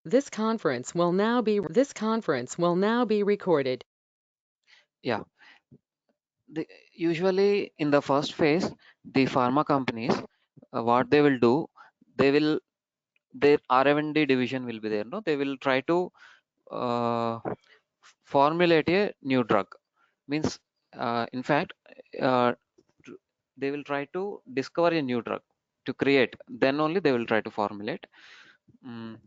This conference will now be recorded. Yeah, usually in the first phase, the pharma companies, what they will do, they will their R&D division will be there. No, they will try to uh, formulate a new drug. Means, in fact, uh, they will try to discover a new drug to create. Then only they will try to formulate. Mm,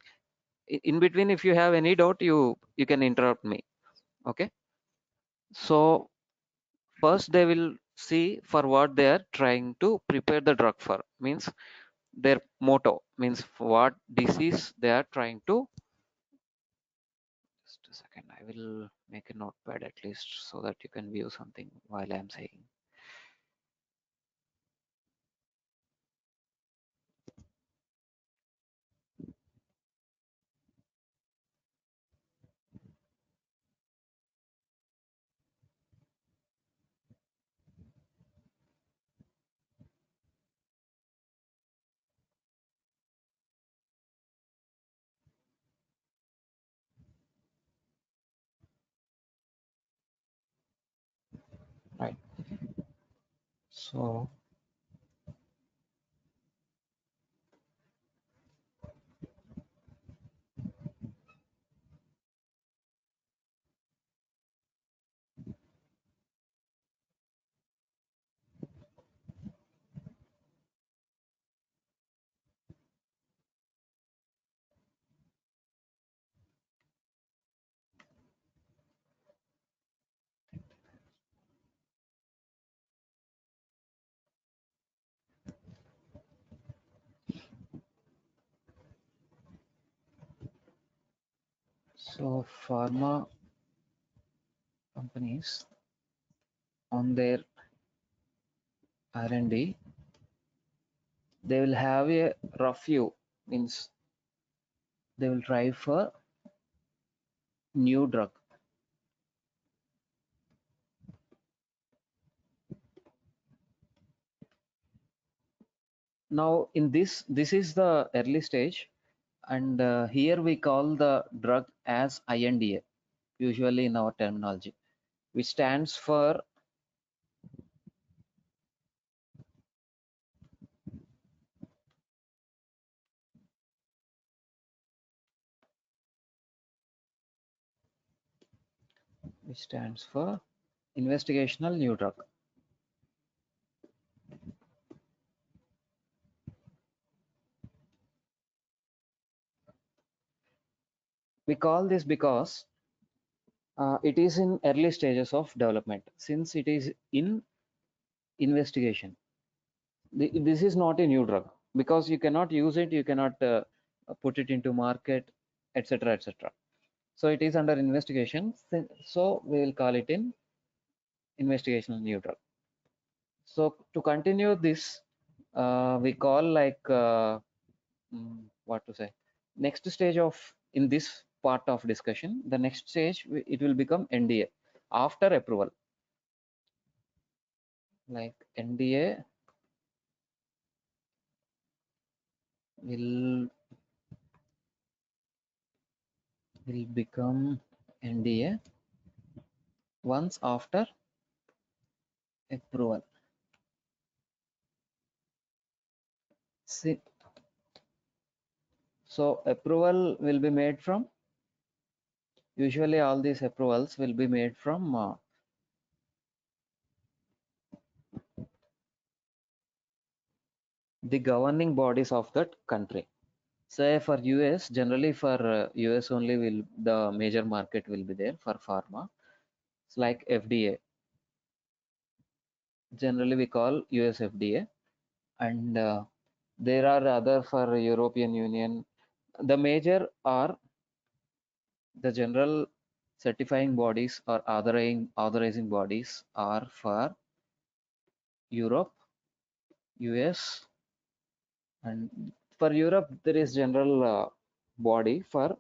in between, if you have any doubt, you can interrupt me. Okay. So first they will see for what they are trying to prepare the drug for. Means their motto, means what disease they are trying to. Just a second, I will make a notepad at least so that you can view something while I am saying. Right. So pharma companies on their R&D, they will have a rough view. Means they will try for new drug. Now in this is the early stage, and here we call the drug as INDA, usually in our terminology, which stands for investigational new drug. We call this because it is in early stages of development. Since it is in investigation, this is not a new drug, because you cannot use it, you cannot put it into market, etc., etc. So it is under investigation, so we will call it in investigational new drug. So to continue this, we call like what to say, next stage of, in this part of discussion, the next stage it will become NDA after approval. Like NDA will become NDA once after approval. See, so approval will be made from, usually all these approvals will be made from the governing bodies of that country. Say for US, generally for US only will the major market will be there for pharma. It's like FDA. Generally we call US FDA, and there are other for European Union. The major are the general certifying bodies or authorizing bodies are for Europe, US, and for Europe there is general body for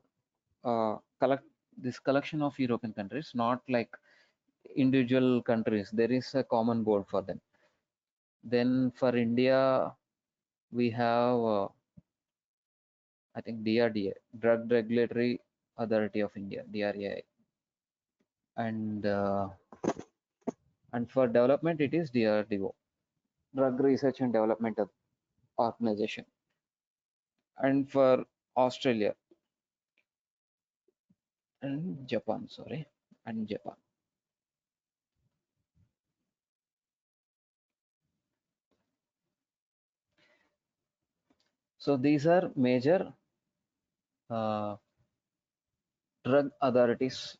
collect this collection of European countries, not like individual countries. There is a common board for them. Then for India, we have I think DRDA, Drug Regulatory Authority of India, DRAI, and for development it is DRDO, Drug Research and Development Organization, and for Australia and Japan, sorry, and Japan. So these are major uh, drug authorities.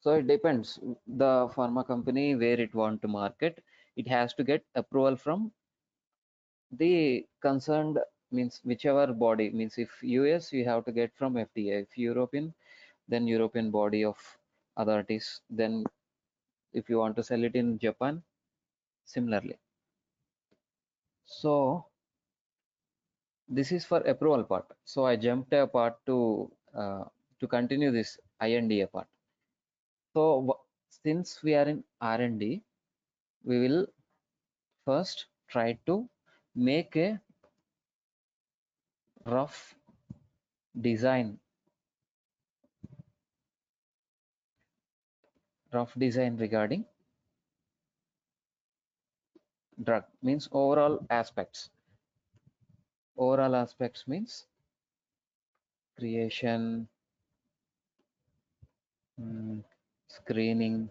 So it depends. The pharma company where it want to market, it has to get approval from the concerned, means whichever body, means if US you have to get from FDA, if European, then European body of authorities, then if you want to sell it in Japan, similarly. So this is for approval part. So I jumped a part to continue this INDA part. So since we are in R&D, we will first try to make a rough design, regarding drug, means overall aspects means creation, screening,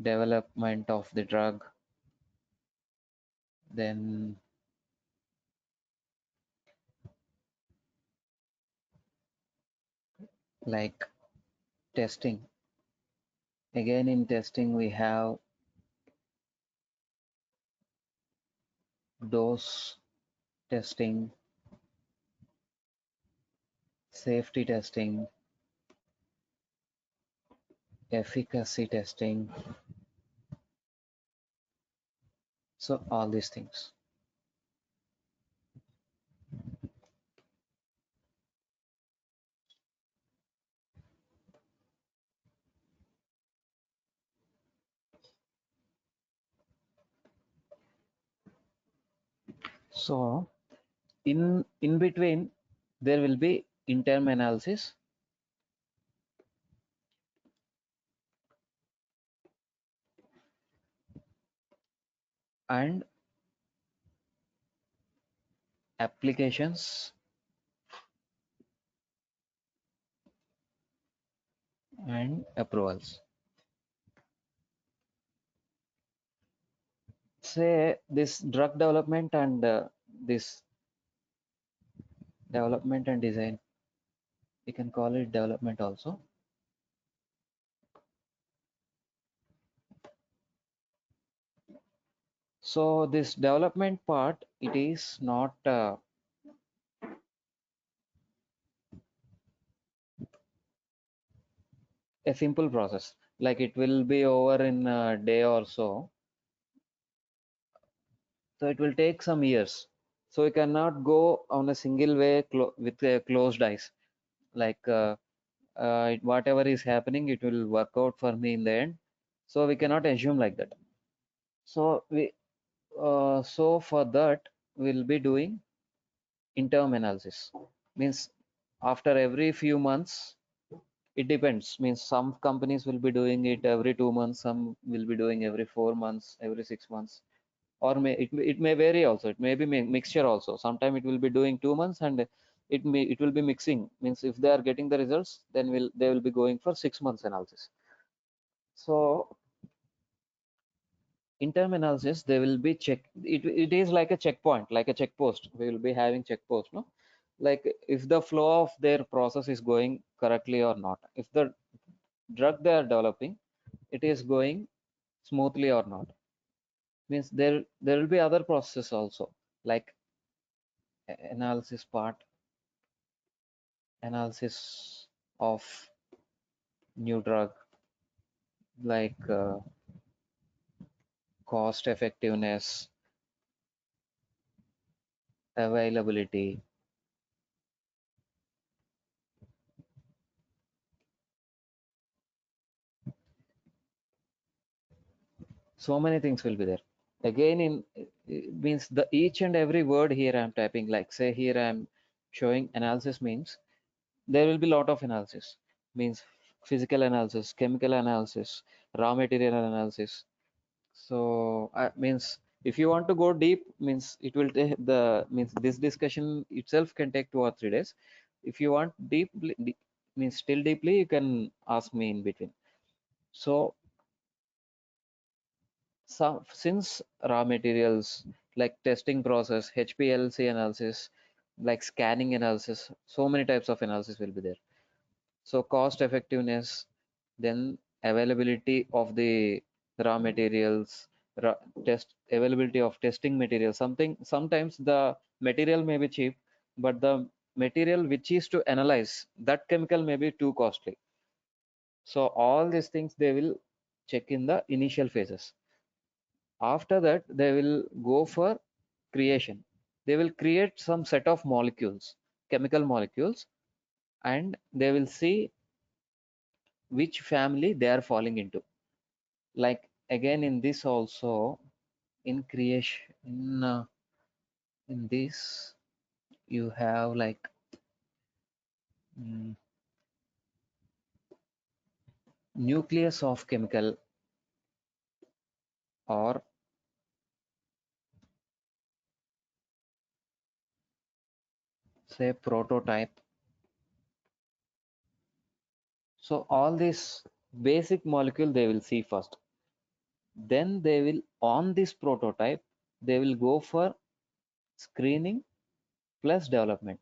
development of the drug, then like testing. Again in testing we have dose testing, safety testing, efficacy testing, so all these things. So in between there will be interim analysis and applications and approvals. Say this drug development and this development and design, we can call it development also. So this development part, it is not a simple process, like it will be over in a day or so. So it will take some years. So you cannot go on a single way with closed eyes, like whatever is happening, it will work out for me in the end. So we cannot assume like that. So so for that we'll be doing interim analysis, means after every few months. It depends, means some companies will be doing it every 2 months, some will be doing every 4 months, every 6 months, or it may vary also. It may be mixture also. Sometime it will be doing 2 months, and it will be mixing, means if they are getting the results, then they will be going for 6 months analysis. So in term analysis they will be it is like a checkpoint, like a check post. We will be having check post, no, like if the flow of their process is going correctly or not, if the drug they are developing, it is going smoothly or not, means there will be other processes also, like analysis part, analysis of new drug, like cost effectiveness, availability, so many things will be there. Again It means the each and every word here I'm typing, like say here I'm showing analysis, means there will be lot of analysis, means physical analysis, chemical analysis, raw material analysis. So means if you want to go deep, means it will take the, means this discussion itself can take 2 or 3 days. If you want means still deeply, you can ask me in between. So some, since raw materials like testing process, HPLC analysis, like scanning analysis, so many types of analysis will be there. So cost effectiveness, then availability of the raw materials, test availability of testing material. Sometimes the material may be cheap, but the material which is to analyze that chemical may be too costly. So all these things they will check in the initial phases. After that, they will go for creation. They will create some set of molecules, chemical molecules, and they will see which family they are falling into. Like again in this also, in creation, in this you have like mm, nucleus of chemical, or say prototype. So all this basic molecule they will see first. Then they will, on this prototype, they will go for screening plus development.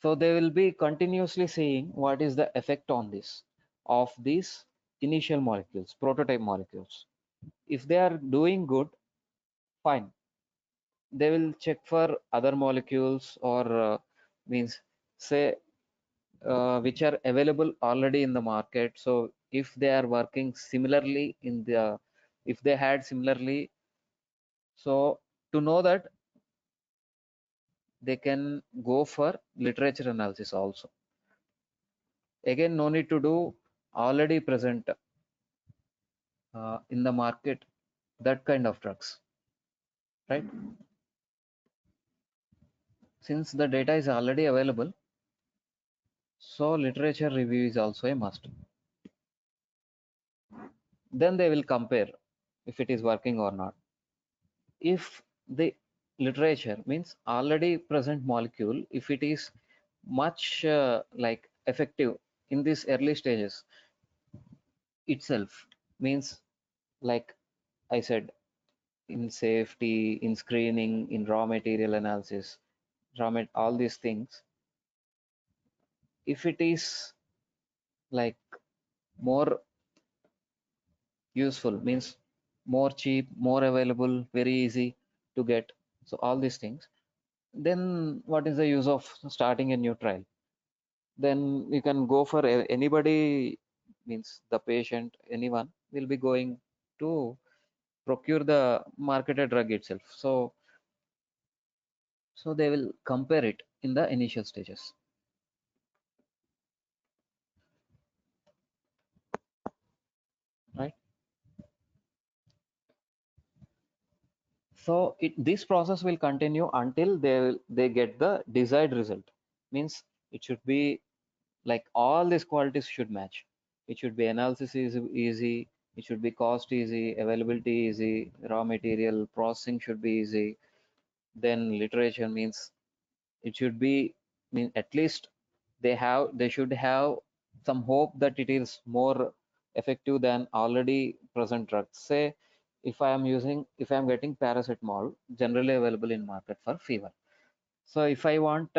So they will be continuously seeing what is the effect on this of these initial molecules, prototype molecules. If they are doing good, fine. They will check for other molecules, or means say which are available already in the market. So if they are working similarly in the, if they had similarly, so to know that, they can go for literature analysis also. Again, no need to do already present in the market, that kind of drugs, right? Since the data is already available, so literature review is also a must. Then they will compare if it is working or not. If the literature means already present molecule, if it is much like effective in these early stages itself, means like I said, in safety, in screening, in raw material analysis, all these things, if it is like more useful, means more cheap, more available, very easy to get, so all these things, then what is the use of starting a new trial? Then you can go for anybody, means the patient, anyone will be going to procure the marketed drug itself. So they will compare it in the initial stages, right? So this process will continue until they get the desired result. Means it should be like all these qualities should match. It should be analysis is easy. It should be cost easy, availability easy, raw material processing should be easy. Then literature means it should be, mean at least they should have some hope that it is more effective than already present drugs. Say if I am getting paracetamol generally available in market for fever, so if I want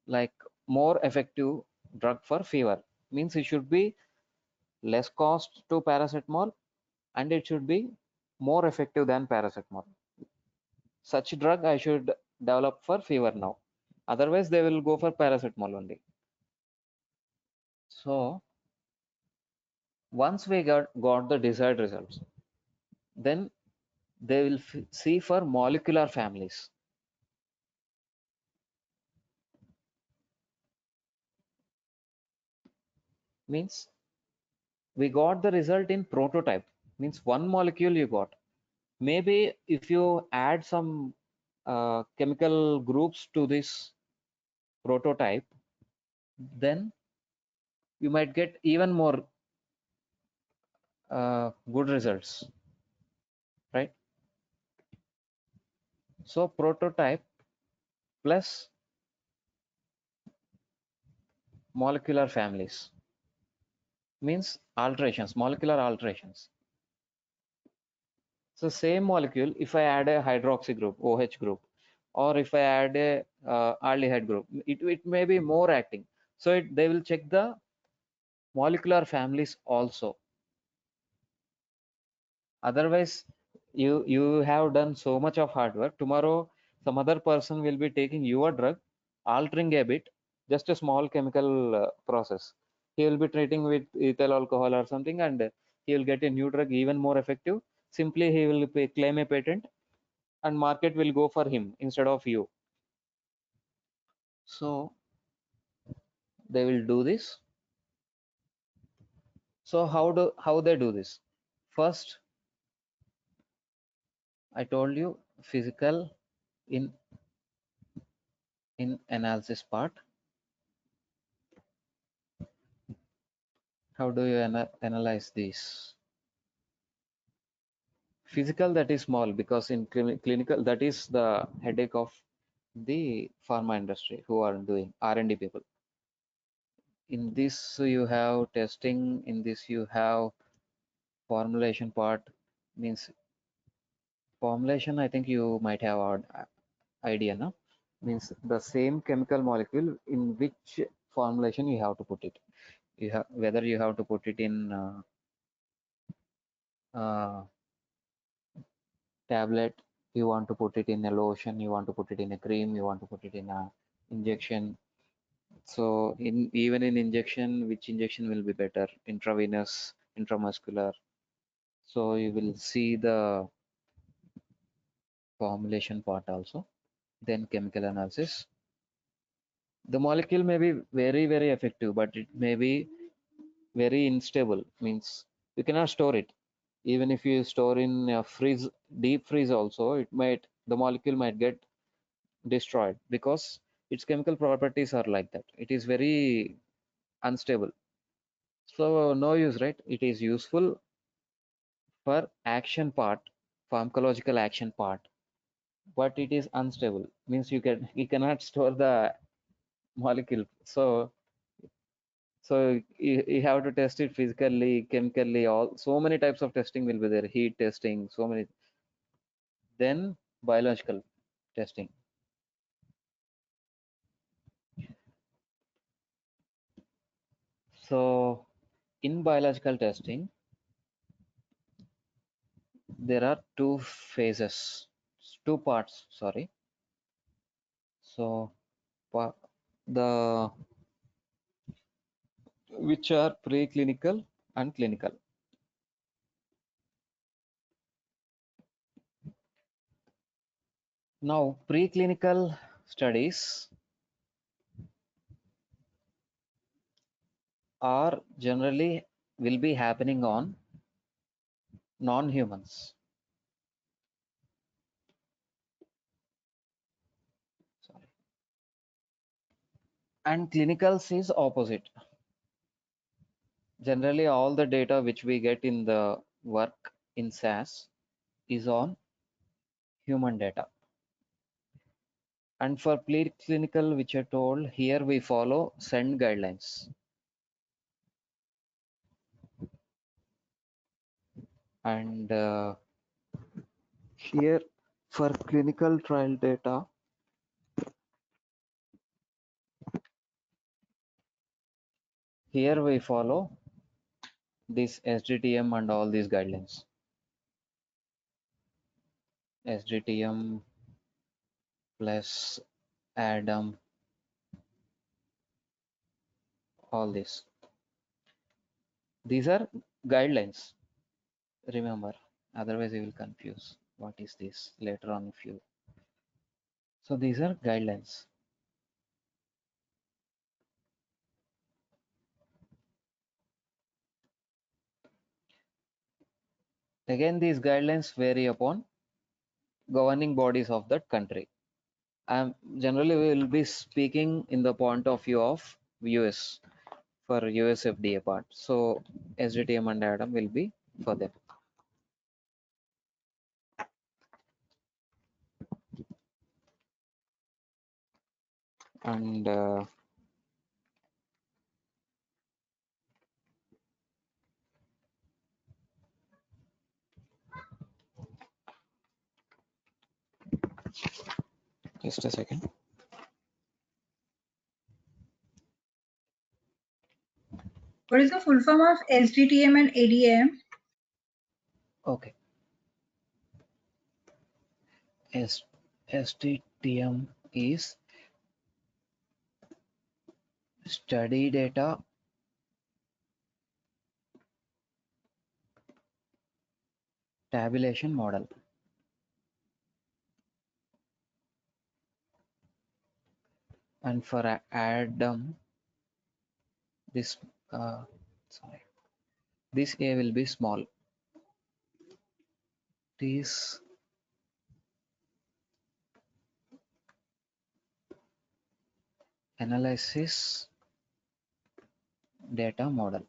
like more effective drug for fever, means it should be less cost to paracetamol, and it should be more effective than paracetamol. Such drug I should develop for fever now, otherwise they will go for paracetamol only. So once we got the desired results, then they will see for molecular families. Means we got the result in prototype, means one molecule you got. Maybe if you add some chemical groups to this prototype, then you might get even more good results, right? So prototype plus molecular families means alterations, molecular alterations. So same molecule, if I add a hydroxy group, OH group, or if I add a aldehyde group, it may be more acting. So they will check the molecular families also. Otherwise, you have done so much of hard work. Tomorrow, some other person will be taking your drug, altering a bit, just a small chemical process. He will be treating with ethyl alcohol or something, and he will get a new drug even more effective. Simply, he will claim a patent, and market will go for him instead of you. So they will do this. So how they do this? First, I told you physical in analysis part. How do you analyze this? Physical, that is small, because in clinical, that is the headache of the pharma industry who are doing R&D people. In this you have testing, in this you have formulation part. Means formulation, I think you might have idea, no? Means the same chemical molecule, in which formulation you have to put it. You have, whether you have to put it in tablet, you want to put it in a lotion, you want to put it in a cream, you want to put it in a injection. So in even in injection, which injection will be better, intravenous, intramuscular? So you will see the formulation part also, then chemical analysis. The molecule may be very, very effective, but it may be very unstable. Means you cannot store it. Even if you store in a freeze, deep freeze also, it might, the molecule might get destroyed, because its chemical properties are like that. It is very unstable. So no use, right? It is useful for action part, pharmacological action part, but it is unstable. Means you cannot store the molecule. So you have to test it physically, chemically, all so many types of testing will be there. Heat testing, so many. Then biological testing. So in biological testing, there are two phases, two parts, sorry. So the which are preclinical and clinical. Now, preclinical studies are generally will be happening on non-humans. Sorry. And clinicals is opposite. Generally, all the data which we get in the work in SAS is on human data. And for preclinical, which I told, here we follow SEND guidelines. And here for clinical trial data, here we follow this SDTM and all these guidelines. SDTM plus Adam, all this. These are guidelines. Remember, otherwise you will confuse. What is this later on if you. So these are guidelines. Again, these guidelines vary upon governing bodies of that country. Generally we will be speaking in the point of view of US for US FDA part. So SDTM and ADAM will be for them. And just a second. What is the full form of SDTM and ADM? Okay. SDTM is study data tabulation model. And for ADAM, this sorry, this A will be small. This analysis data model.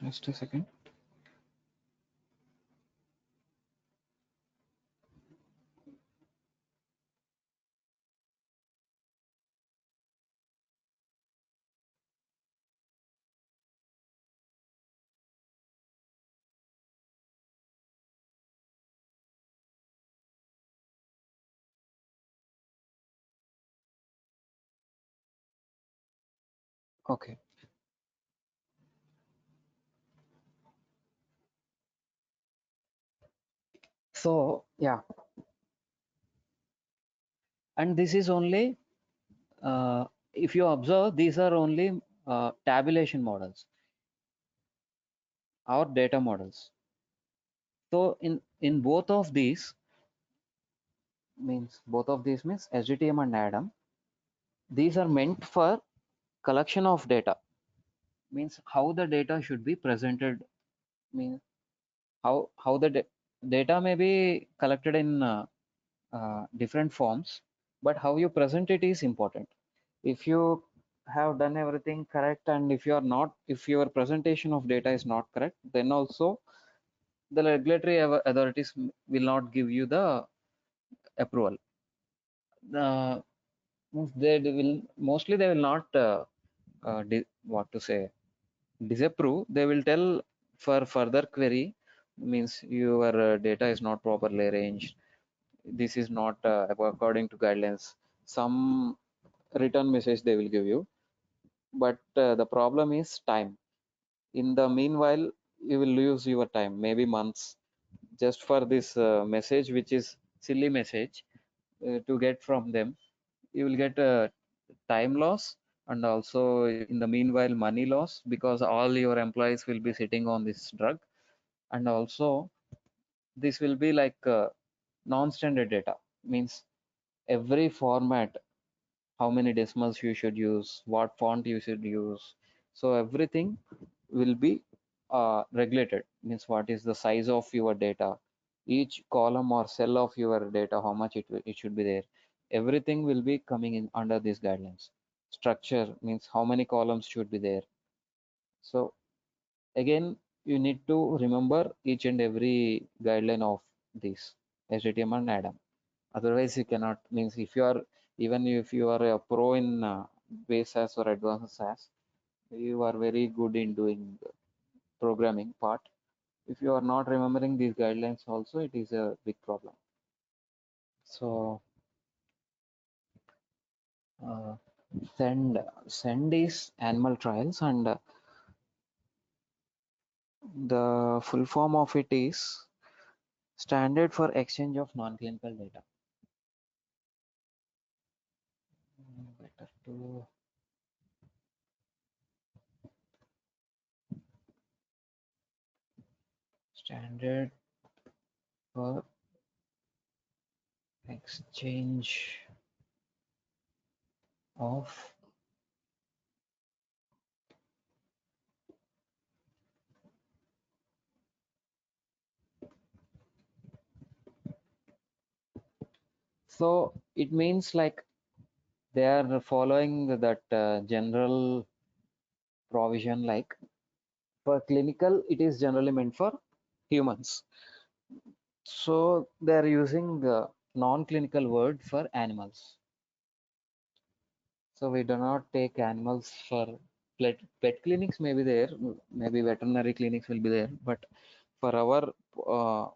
Just a second. Okay. So yeah, and this is only if you observe, these are only tabulation models or data models. So in both of these means SDTM and ADAM, these are meant for collection of data, means how the data should be presented, means how the data may be collected in different forms, but how you present it is important. If you have done everything correct, and if you are not, if your presentation of data is not correct, then also the regulatory authorities will not give you the approval. The they will mostly they will not what to say, disapprove. They will tell for further query, means your data is not properly arranged, this is not according to guidelines, some return message they will give you. But the problem is time. In the meanwhile, you will lose your time, maybe months, just for this message, which is silly message, to get from them. You will get a time loss, and also in the meanwhile money loss, because all your employees will be sitting on this drug. And also this will be like non-standard data, means every format, how many decimals you should use, what font you should use. So everything will be regulated, means what is the size of your data, each column or cell of your data, how much it should be there. Everything will be coming in under these guidelines. Structure means how many columns should be there. So again, you need to remember each and every guideline of this SDTM and ADAM. Otherwise you cannot, means if you are, even if you are a pro in base SAS or advanced SAS, you are very good in doing programming part. If you are not remembering these guidelines also, it is a big problem. So uh, send is animal trials, and the full form of it is standard for exchange of non-clinical data. Better to standard for exchange of so it means like they are following that general provision, like for clinical it is generally meant for humans, so they are using the non-clinical word for animals. So we do not take animals for pet clinics may be there, maybe veterinary clinics will be there, but for our uh,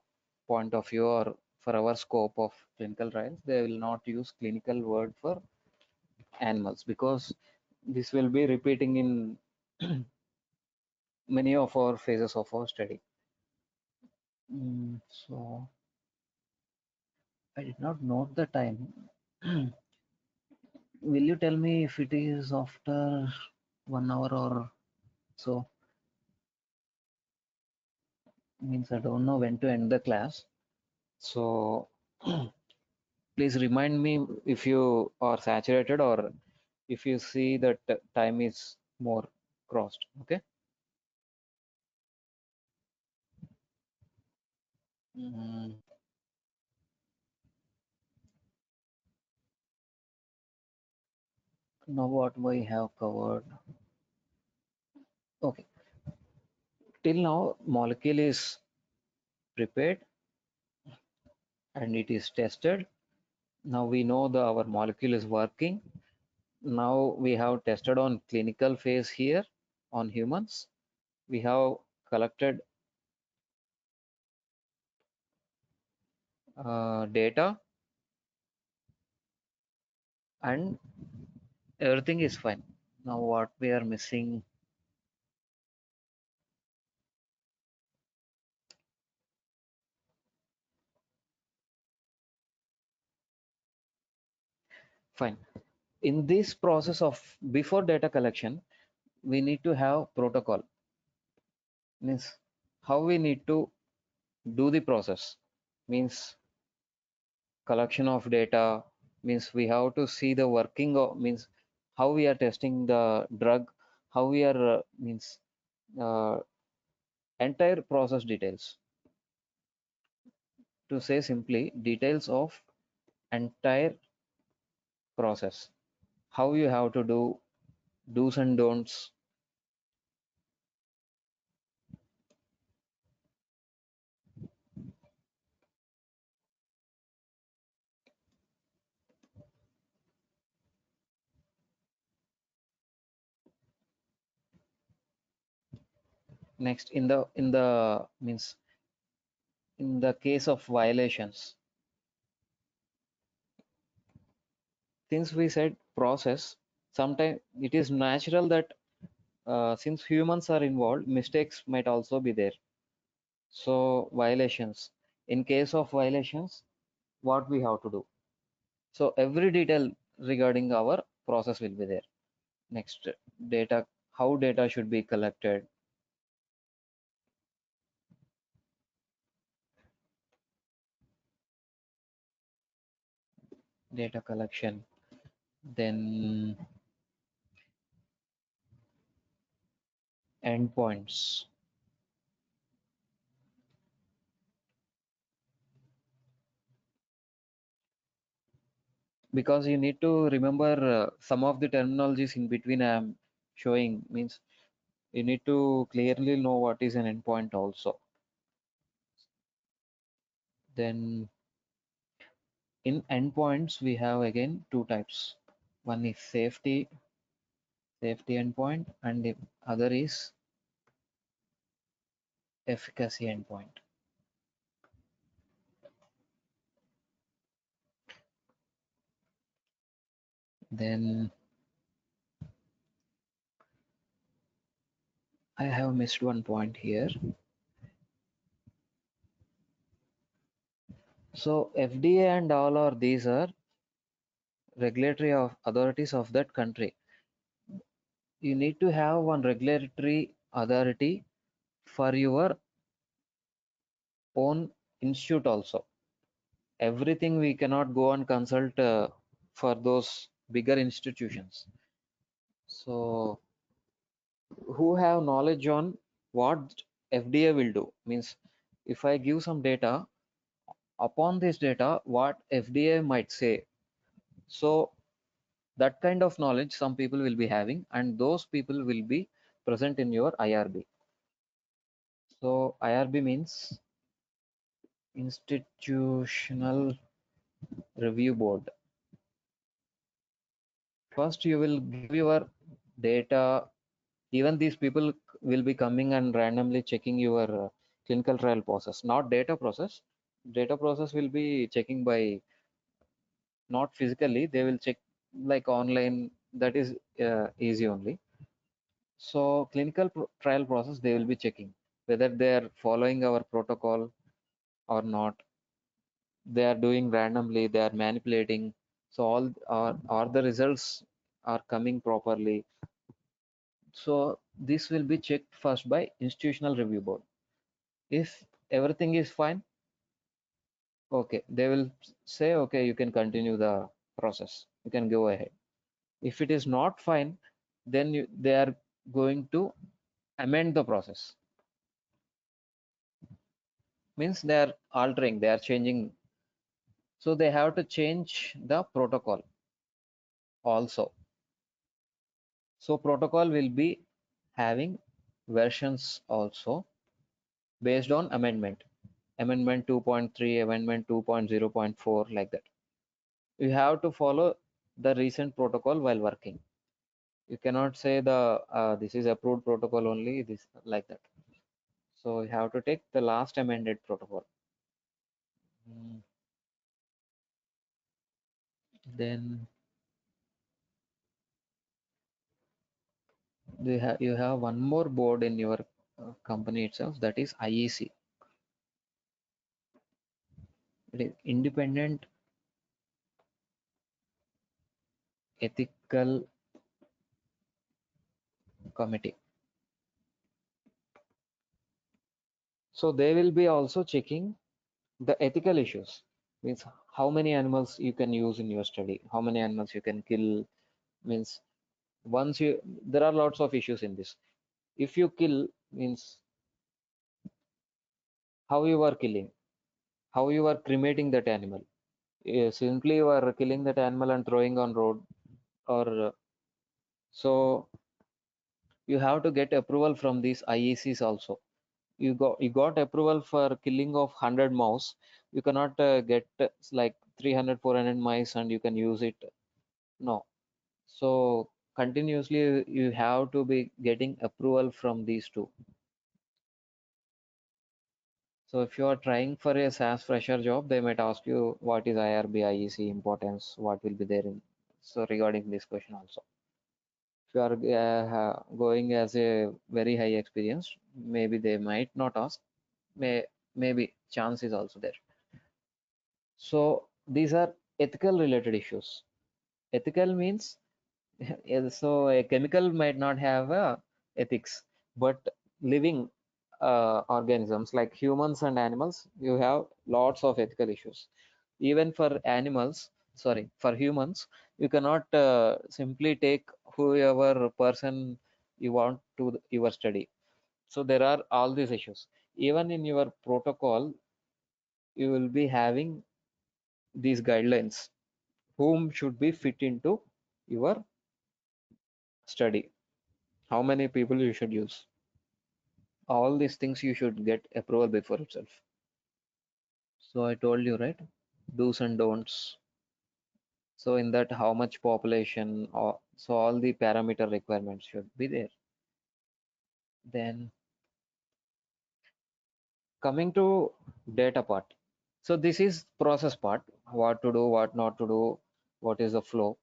point of view or for our scope of clinical trials, they will not use clinical word for animals because this will be repeating in many of our phases of our study. So I did not note the time. Will you tell me if it is after 1 hour or so? Means I don't know when to end the class. So please remind me if you are saturated or if you see that time is more crossed. Okay. Mm, Now what we have covered. Okay. Till now, molecule is prepared and it is tested. Now we know our molecule is working. Now we have tested on clinical phase here on humans. We have collected data and everything is fine. Now what we are missing? Fine. In this process of before data collection, we need to have protocol. Means how we need to do the process. Means collection of data, means we have to see the working of, means how we are testing the drug, how we are means uh, entire process details. To say simply, details of entire process, how you have to do, do's and don'ts. Next, in the means in the case of violations, since we said process, sometimes it is natural that since humans are involved, mistakes might also be there. So violations, in case of violations, what we have to do? So every detail regarding our process will be there. Next, data, how data should be collected, data collection, then endpoints. Because you need to remember some of the terminologies in between I am showing, means you need to clearly know what is an endpoint also. Then in endpoints, we have again two types. One is safety endpoint, and the other is efficacy endpoint. Then I have missed one point here. So FDA and all are these are regulatory of authorities of that country. You need to have one regulatory authority for your own institute also. everything we cannot go and consult for those bigger institutions. So who have knowledge on what FDA will do means, if I give some data, upon this data what FDA might say. So that kind of knowledge some people will be having, and those people will be present in your IRB. So IRB means institutional review board. First you will give your data. Even these people will be coming and randomly checking your clinical trial process, not data process. Data process will be checking by, not physically, they will check like online. That is easy only. So clinical trial process, they will be checking whether they are following our protocol or not. They are doing randomly, they are manipulating. So all are the results are coming properly. So this will be checked first by institutional review board. If everything is fine, okay, they will say, okay, you can continue the process. You can go ahead. If it is not fine, then they are going to amend the process. Means they are altering, they are changing. So they have to change the protocol also. So protocol will be having versions also based on amendment. Amendment 2.3, amendment 2.0.4, like that. You have to follow the recent protocol while working. You cannot say the this is approved protocol only, this like that. So you have to take the last amended protocol. Then you have one more board in your company itself, that is IEC. It is Independent Ethical Committee. So they will be also checking the ethical issues. Means how many animals you can use in your study, how many animals you can kill. Means once you, there are lots of issues in this. If you kill, means how you are killing, how you are cremating that animal. Simply you are killing that animal and throwing on road, or so you have to get approval from these IECs also. You got approval for killing of 100 mouse. You cannot get like 300 400 mice and you can use it. No. So continuously you have to be getting approval from these two. So if you are trying for a SAS fresher job, they might ask you what is IRB, IEC importance, what will be there in. So regarding this question also, if you are going as a very high experience, maybe they might not ask. Maybe chance is also there. So these are ethical related issues. Ethical means yeah, so a chemical might not have ethics, but living organisms like humans and animals, you have lots of ethical issues. Even for animals, sorry, for humans, you cannot simply take whoever person you want to your study. So there are all these issues. Even in your protocol, you will be having these guidelines. Whom should be fit into your study? How many people you should use? All these things you should get approval before itself. So I told you, right? Do's and don'ts. So in that, how much population, or so all the parameter requirements should be there. Then coming to data part. So this is process part, what to do, what not to do, what is the flow.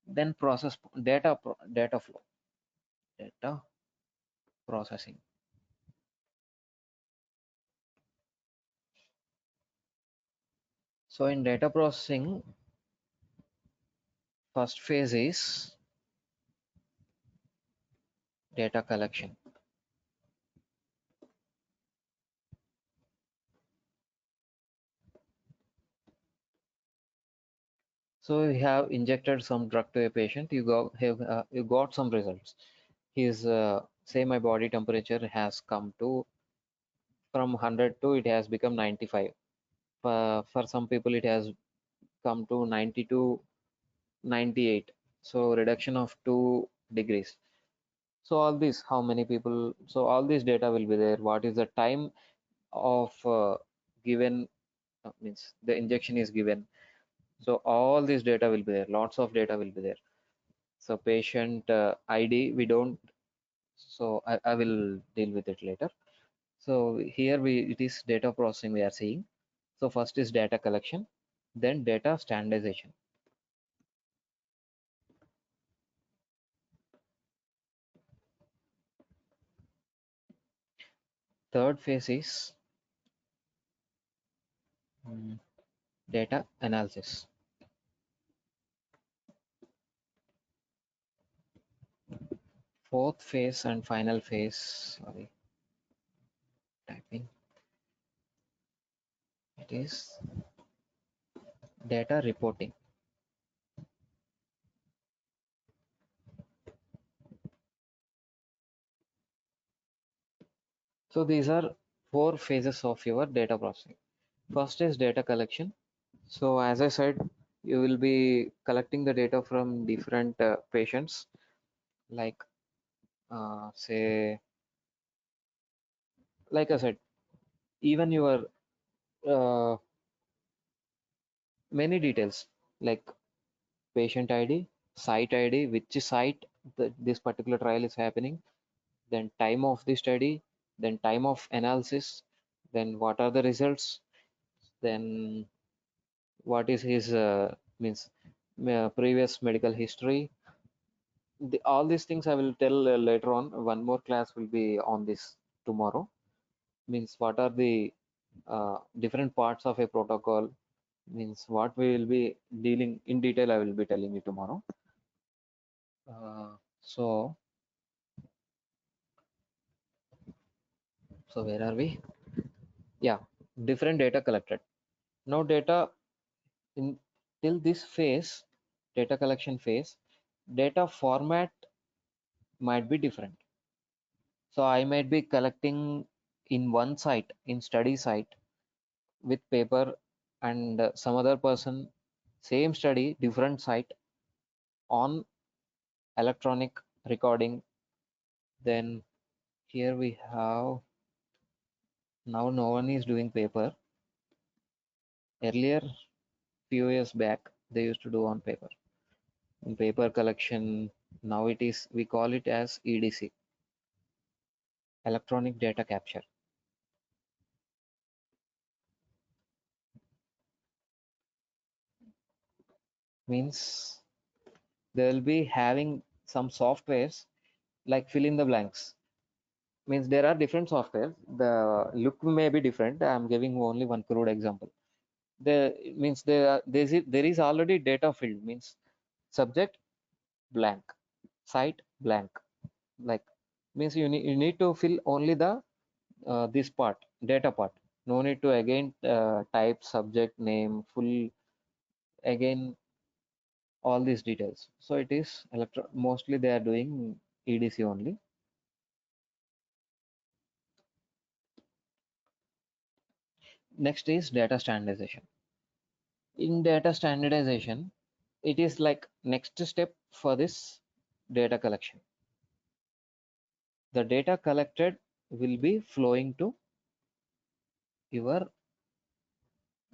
Then process data flow, data processing. So in data processing, first phase is data collection. So you have injected some drug to a patient, you got some results. His say my body temperature has come to from 100 to it has become 95. For some people it has come to 90 to 98. So reduction of 2 degrees. So all this, how many people, so all this data will be there. What is the time of given, means the injection is given. So all this data will be there. Lots of data will be there. So patient ID, we don't, so I will deal with it later. So here it is data processing we are seeing. So first is data collection, then data standardization. Third phase is data analysis. Fourth phase and final phase, sorry, typing, it is data reporting. So these are 4 phases of your data processing. First is data collection. So as I said, you will be collecting the data from different patients, like say, like I said, even your uh, many details like patient ID, site ID, which site this particular trial is happening, then time of the study, then time of analysis, then what are the results, then what is his means previous medical history. All these things I will tell later on. One more class will be on this tomorrow. Means what are the different parts of a protocol, means what we will be dealing in detail. I will be telling you tomorrow. So where are we? Yeah, different data collected. Now data in till this phase, data collection phase, data format might be different. So I might be collecting in one site, in study site with paper, and some other person, same study, different site on electronic recording. Then here we have, now no one is doing paper. Earlier, few years back, they used to do on paper. In paper collection, now it is, we call it as EDC, electronic data capture. Means they will be having some softwares like fill in the blanks. Means there are different softwares. The look may be different. I'm giving only one crude example. The means there is already data filled. Means subject blank, site blank. Like means you need to fill only the this part, data part. No need to again type subject name full again all these details. So it is mostly they are doing EDC only. Next is data standardization. In data standardization, it is like next step for this data collection. The data collected will be flowing to your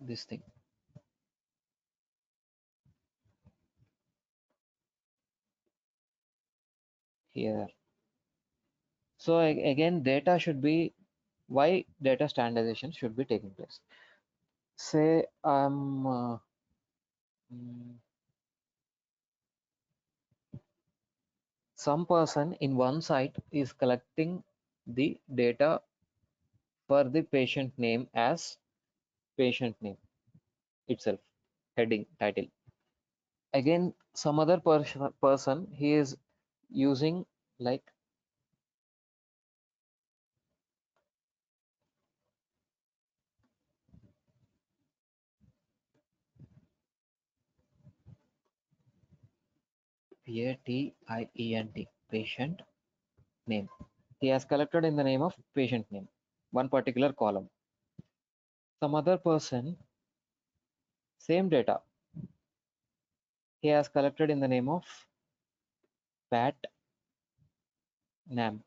this thing here. So again, data should be, why data standardization should be taking place. Say mm, some person in one site is collecting the data for the patient name as patient name itself, heading title. Again, some other person he is using like P-A-T-I-E-N-T, patient name. He has collected in the name of patient name, one particular column. Some other person, same data, he has collected in the name of pat nam.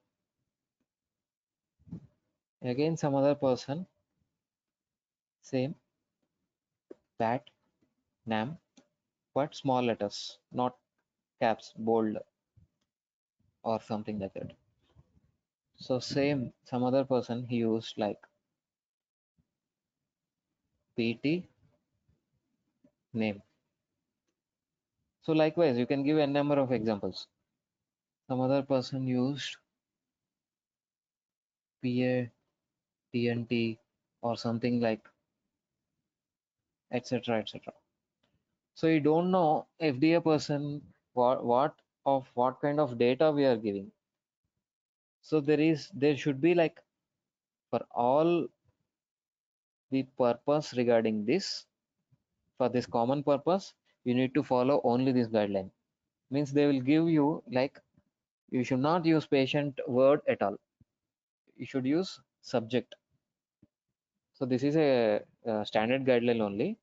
Again, some other person, same pat nam, but small letters, not caps, bold or something like that. So same, some other person he used like PT name. So likewise, you can give a number of examples. Some other person used PA, TNT or something like etc. etc. So you don't know FDA person what kind of data we are giving. So there should be like for all the purpose regarding this, for this common purpose, you need to follow only this guideline. Means they will give you like you should not use patient word at all. You should use subject. So this is a standard guideline only.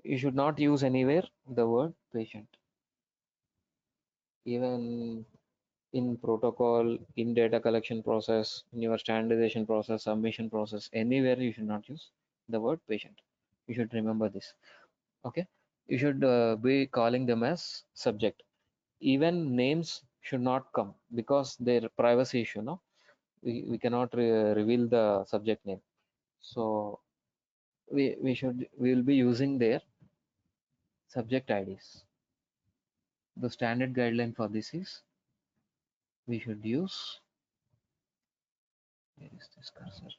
You should not use anywhere the word patient. Even in protocol, in data collection process, in your standardization process, submission process, anywhere you should not use the word patient. You should remember this. Okay. You should be calling them as subject. Even names should not come because their privacy issue. No, we cannot reveal the subject name. So we will be using their subject IDs. The standard guideline for this is we should use, where is this cursor?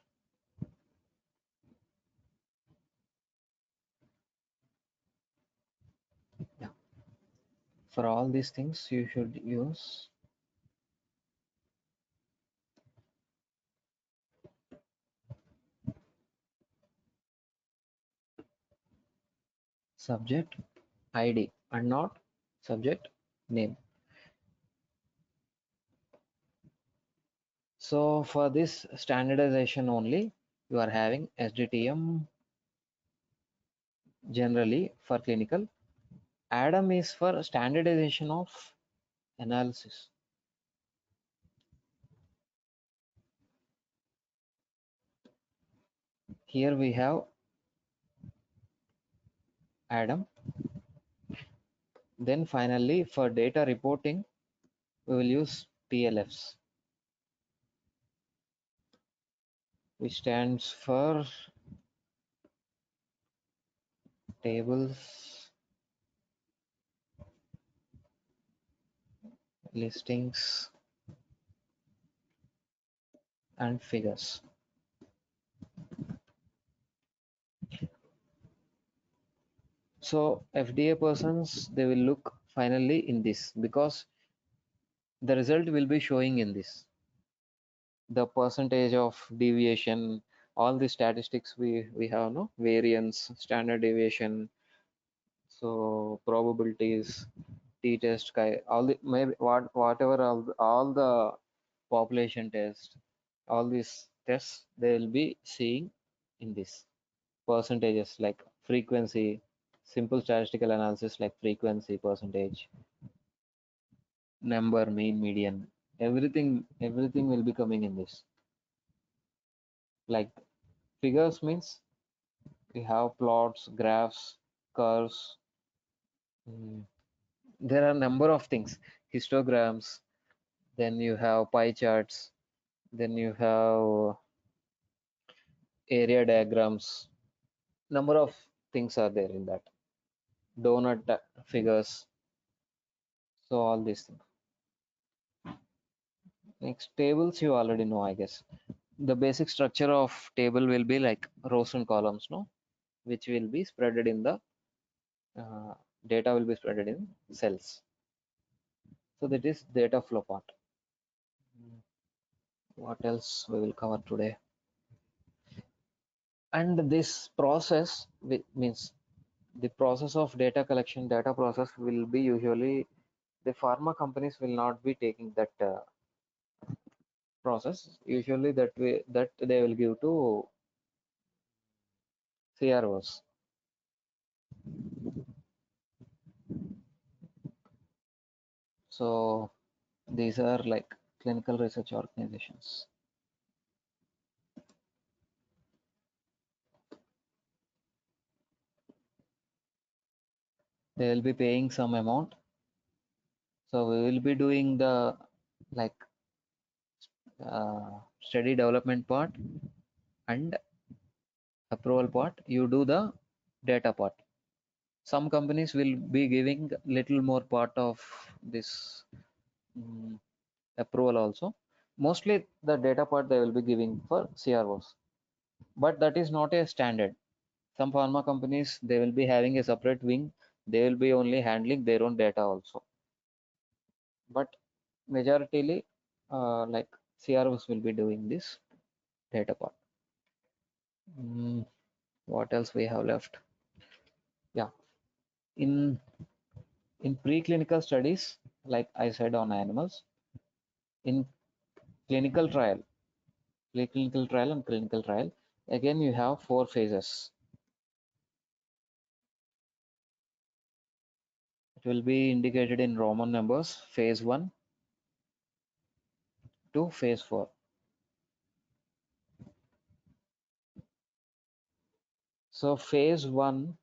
Yeah. For all these things, you should use subject ID and not subject name. So for this standardization only, you are having SDTM generally for clinical. ADAM is for standardization of analysis. Here we have ADAM. Then finally for data reporting, we will use TLFs, which stands for tables, listings, and figures. So FDA persons, they will look finally in this because the result will be showing in this. The percentage of deviation, all the statistics we have, no variance, standard deviation, so probabilities, t-test, all the maybe whatever all the population test, all these tests they will be seeing in this percentages like frequency, simple statistical analysis like frequency percentage, number, mean, median, everything will be coming in this. Like figures means we have plots, graphs, curves. There are a number of things, histograms, then you have pie charts, then you have area diagrams, number of things are there in that, donut figures, so all these things. Next, tables you already know, I guess. The basic structure of table will be like rows and columns, no, which will be spreaded in the data will be spreaded in cells. So that is data flow part. What else we will cover today? And this process means the process of data collection, data process will be usually the pharma companies will not be taking that process. Usually that way that they will give to CROs. So these are like clinical research organizations. They will be paying some amount. So we will be doing the like study development part and approval part. You do the data part. Some companies will be giving little more part of this approval also. Mostly the data part they will be giving for CROs, but that is not a standard. Some pharma companies they will be having a separate wing. They will be only handling their own data also. But majority like CROs will be doing this data part. What else we have left? Yeah, in preclinical studies, like I said on animals, in clinical trial, preclinical trial and clinical trial, again you have 4 phases. It will be indicated in Roman numbers, phase 1 to phase 4. So phase 1,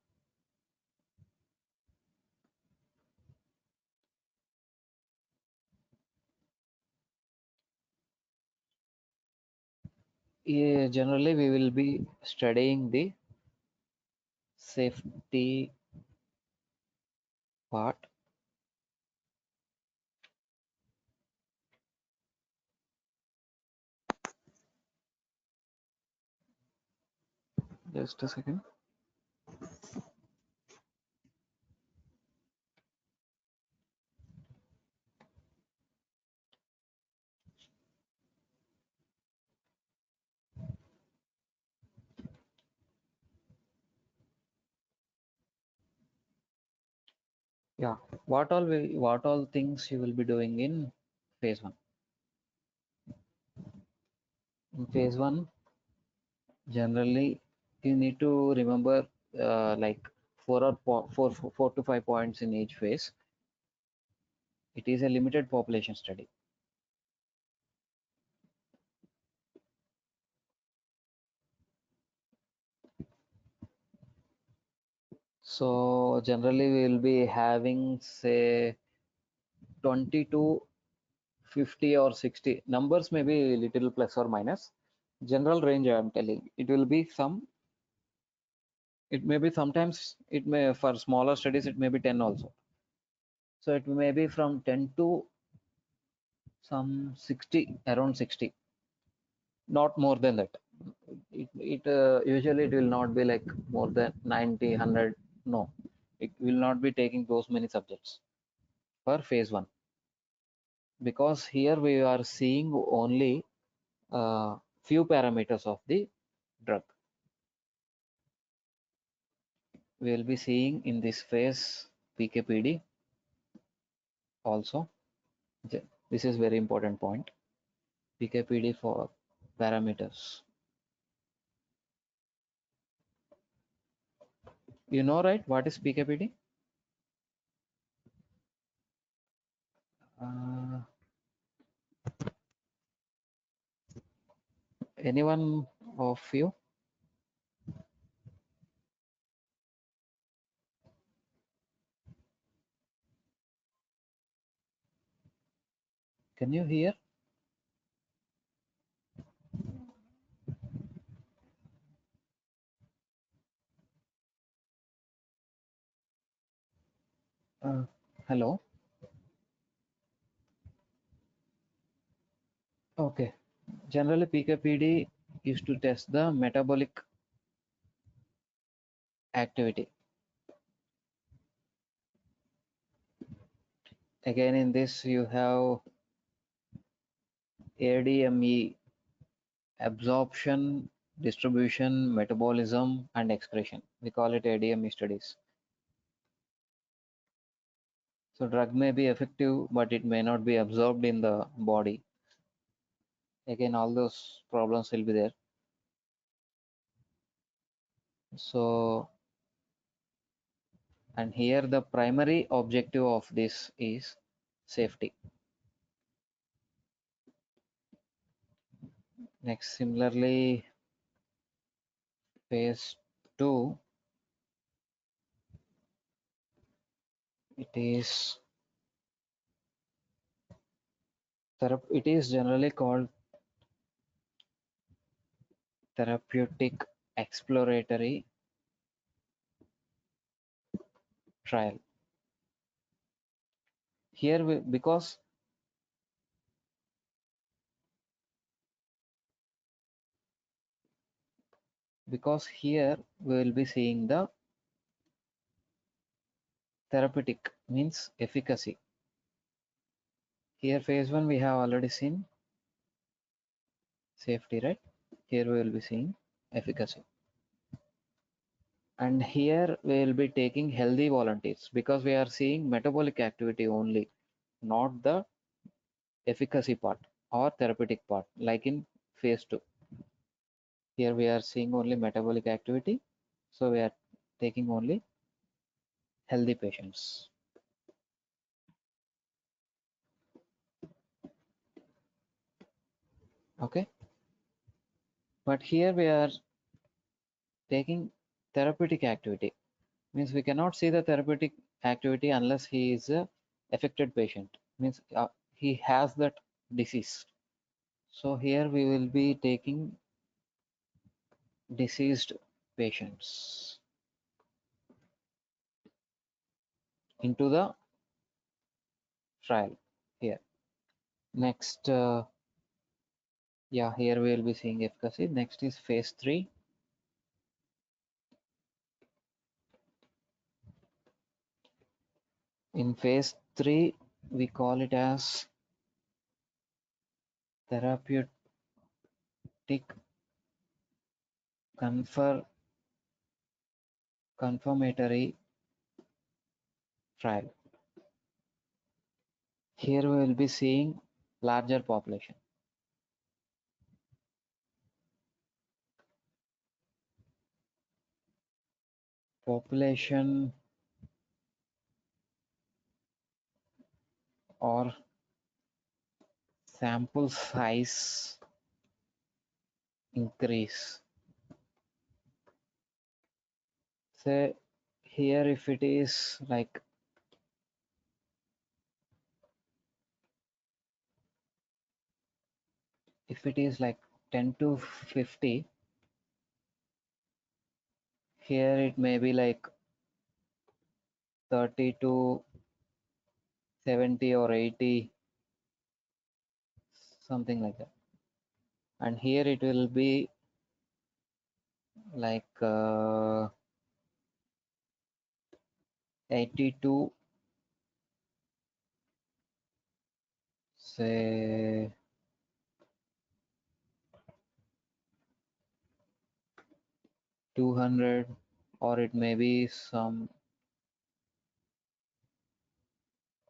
generally we will be studying the safety part. Just a second. Yeah, what all things you will be doing in phase 1? In phase 1, generally you need to remember like 4 to 5 points in each phase. It is a limited population study. So generally we will be having say 20 to 50 or 60 numbers, maybe little plus or minus. General range I am telling. It will be some. It may be sometimes it may for smaller studies it may be 10 also. So it may be from 10 to some 60, around 60, not more than that. It usually it will not be like more than 90, 100. No, it will not be taking those many subjects for phase 1, because here we are seeing only few parameters of the drug. We will be seeing in this phase PKPD also. This is very important point. PKPD for parameters. You know, right? What is PKPD? Uh, anyone of you? Can you hear? Hello. Okay. Generally, PKPD used to test the metabolic activity. Again, in this you have ADME, absorption, distribution, metabolism, and excretion. We call it ADME studies. So drug may be effective, but it may not be absorbed in the body. Again, all those problems will be there. So, and here the primary objective of this is safety. Next, similarly, phase 2, it is generally called therapeutic exploratory trial. Here, because here we will be seeing the therapeutic means efficacy. Here, phase 1 we have already seen safety, right? Here we will be seeing efficacy. And here we will be taking healthy volunteers because we are seeing metabolic activity only, not the efficacy part or therapeutic part like in phase 2. Here we are seeing only metabolic activity, so we are taking only healthy patients. Okay, but here we are taking therapeutic activity, means we cannot see the therapeutic activity unless he is a affected patient, means he has that disease. So here we will be taking diseased patients into the trial here. Next, yeah, here we will be seeing efficacy. Next is phase 3. In phase 3, we call it as therapeutic confirmatory trial. Here we will be seeing larger population. Population or sample size increase. Say here if it is like if it is like 10 to 50, here it may be like 30 to 70 or 80, something like that. And here it will be like 80 to say 200, or it may be some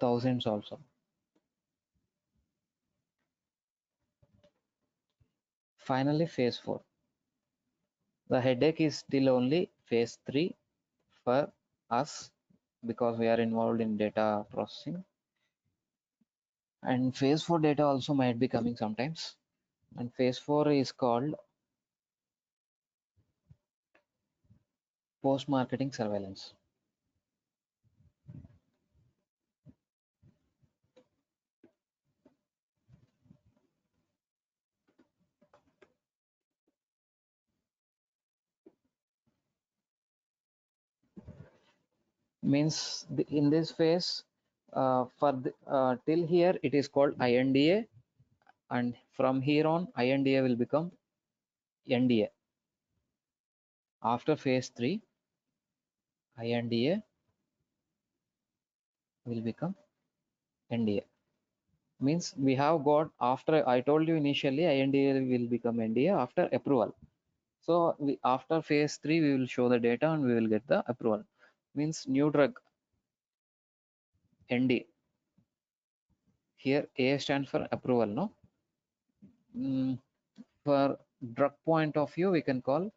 thousands also. Finally, phase 4. The headache is still only phase 3 for us because we are involved in data processing. And phase 4 data also might be coming sometimes. And phase 4 is called post-marketing surveillance. Means in this phase, till here it is called INDA, and from here on INDA will become NDA. After phase 3, INDA will become NDA. Means we have got, after I told you initially, INDA will become NDA after approval. So after phase 3 we will show the data and we will get the approval. Means new drug ND. Here A stands for approval, no? For drug point of view, we can call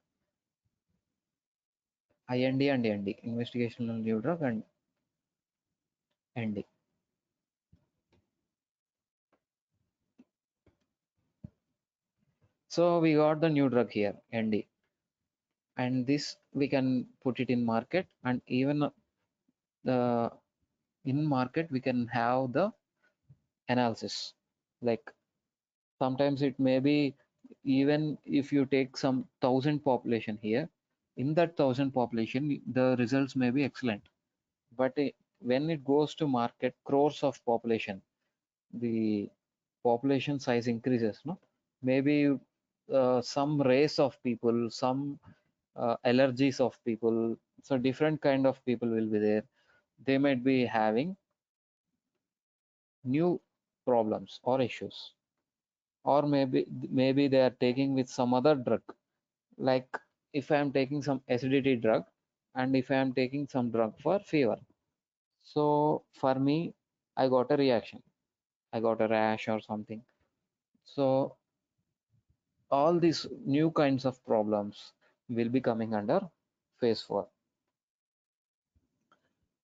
IND and ND, investigational new drug, and ND. So we got the new drug here, ND, and this we can put it in market, and even the in market we can have the analysis. Like sometimes it may be, even if you take some 1,000 population here, in that 1,000 population the results may be excellent, but when it goes to market, crores of population, the population size increases, no? Maybe some race of people, some allergies of people, so different kind of people will be there. They might be having new problems or issues, or maybe they are taking with some other drug. Like if I am taking some acidity drug, and if I am taking some drug for fever, so for me I got a reaction, I got a rash or something. So all these new kinds of problems will be coming under phase 4.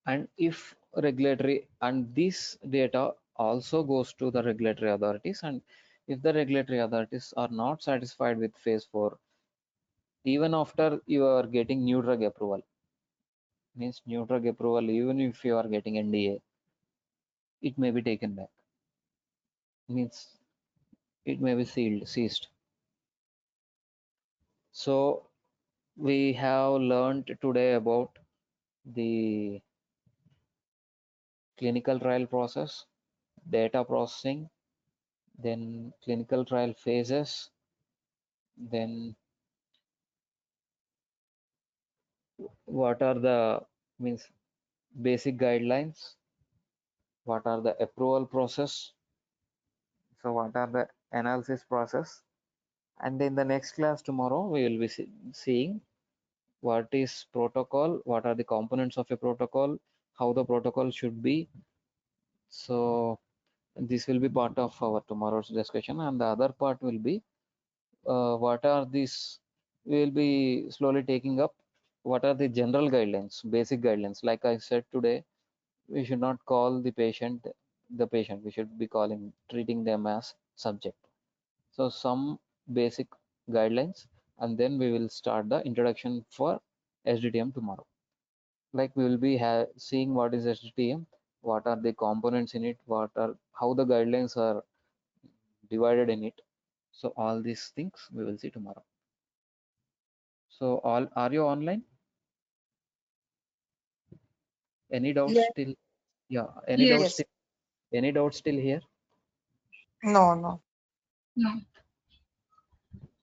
And if regulatory, and this data also goes to the regulatory authorities, and if the regulatory authorities are not satisfied with phase 4, even after you are getting new drug approval, means new drug approval, even if you are getting NDA, it may be taken back, means it may be seized. So we have learned today about the clinical trial process, data processing, then clinical trial phases, then what are the, means, basic guidelines, what are the approval process, so what are the analysis process. And in the next class tomorrow we will be seeing what is protocol, what are the components of a protocol, how the protocol should be. So this will be part of our tomorrow's discussion, and the other part will be what are these, we will be slowly taking up what are the general guidelines, basic guidelines. Like I said today, we should not call the patient the patient, we should be treating them as subject. So some basic guidelines, and then we will start the introduction for SDTM tomorrow. Like we will be seeing what is SDTM, what are the components in it, what are, how the guidelines are divided in it. So all these things we will see tomorrow. So all, are you online? Any doubts Yes. still? Yeah, any Yes. doubts Yes. still? Any doubts still here? No, no. No.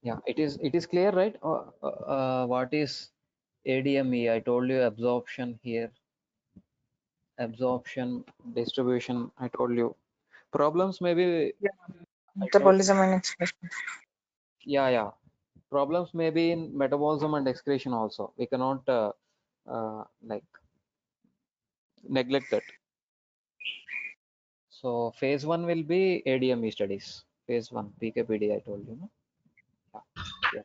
Yeah, it is clear, right? What is ADME? I told you absorption here, absorption, distribution. I told you problems maybe. Yeah. I told, Metabolism and expression. yeah. Problems may be in metabolism and excretion also. We cannot like neglect that. So phase 1 will be ADME studies. Phase 1 PKPD. I told you, no? Yeah.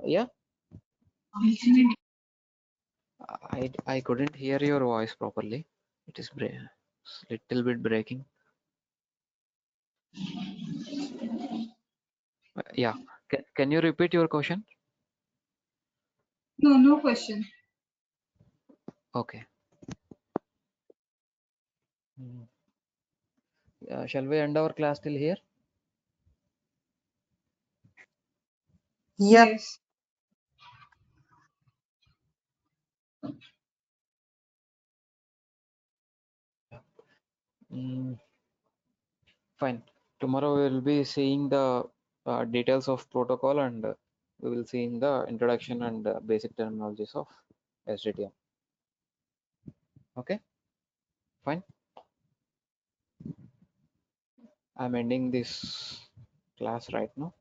Yeah. I couldn't hear your voice properly. It is little bit breaking. Yeah. Can you repeat your question? No, no question. Okay. Shall we end our class till here? Yep. Yes. Mm, fine. Tomorrow we will be seeing the details of protocol, and we will see in the introduction and basic terminologies of SDTM. Okay. Fine. I'm ending this class right now.